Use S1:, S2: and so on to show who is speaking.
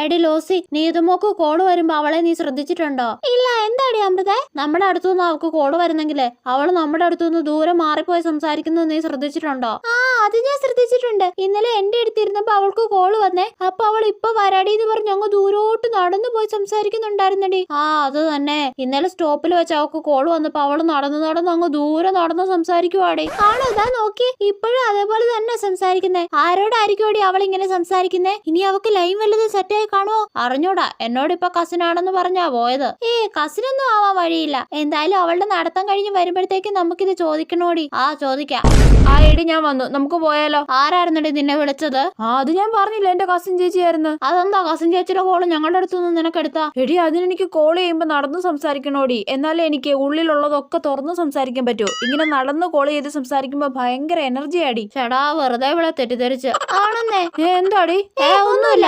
S1: എടി lossy, നീതുമോക്ക് call വരുമ്പോ അവളെ നീ ശ്രദ്ധിച്ചിട്ടുണ്ടോ? ഇല്ല. എന്താടി അമൃതേ? നമ്മുടെ അടുത്തുനിന്ന് അവൾക്ക് കോള് വരുന്നെങ്കിലേ അവള് നമ്മുടെ അടുത്തുനിന്ന് ദൂരെ മാറിപ്പോയി സംസാരിക്കുന്നത് നീ ശ്രദ്ധിച്ചിട്ടുണ്ടോ? ആ, അത് ഞാൻ ശ്രദ്ധിച്ചിട്ടുണ്ട്. ഇന്നലെ എന്റെ അടുത്തിരുന്നപ്പോ അവൾക്ക് കോള് വന്നേ. അപ്പൊ അവൾ ഇപ്പൊ വരാടി എന്ന് പറഞ്ഞ് അങ്ങ് ദൂരോട്ട് നടന്നു പോയി സംസാരിക്കുന്നുണ്ടായിരുന്നടി. ആ, അത് തന്നെ. ഇന്നലെ സ്റ്റോപ്പിൽ വെച്ച് അവൾക്ക് കോള് വന്നപ്പോ അവള് നടന്ന് അങ്ങ് ദൂരെ നടന്ന് സംസാരിക്കുവാടി. ആണോ? ഇതാ നോക്കി, ഇപ്പോഴും അതേപോലെ തന്നെ സംസാരിക്കുന്നേ. ആരോടായിരിക്കും അവൾ ഇങ്ങനെ സംസാരിക്കുന്നേ? ഇനി അവൾക്ക് ലൈൻ വല്ലതും സെറ്റായി കാണുമോ? അറിഞ്ഞൂടാ. എന്നോട് ഇപ്പൊ കസിനാണെന്ന് പറഞ്ഞാ പോയത്. കസിനൊന്നും ആവാൻ വഴിയില്ല. എന്തായാലും അവളുടെ നടത്തം കഴിഞ്ഞ് വരുമ്പോഴത്തേക്ക് നമുക്കിത് ചോദിക്കണോടി. ആ, ചോദിക്കാം. ആ എടി, ഞാൻ വന്നു. നമുക്ക് പോയാലോ? ആരായിരുന്നടി നിന്നെ വിളിച്ചത്? അത് ഞാൻ പറഞ്ഞില്ല, എന്റെ കസിൻ ചേച്ചിയായിരുന്നു. അതെന്താ കസിൻ ചേച്ചിയുടെ കോള് ഞങ്ങളുടെ അടുത്തുനിന്ന് നിനക്കെടുത്താ? എടി, അതിനെനിക്ക് കോൾ ചെയ്യുമ്പോ നടന്ന് സംസാരിക്കണോടി. എന്നാലേ എനിക്ക് ഉള്ളിലുള്ളതൊക്കെ തുറന്ന് സംസാരിക്കാൻ പറ്റൂ. ഇങ്ങനെ നടന്ന് കോൾ ചെയ്ത് സംസാരിക്കുമ്പോ ഭയങ്കര എനർജി ആടി. ചേടാ, വെറുതെ ഇവിടെ തെറ്റിദ്ധരിച്ച്. ആണെന്നേ. എന്താടി? ഒന്നുമില്ല.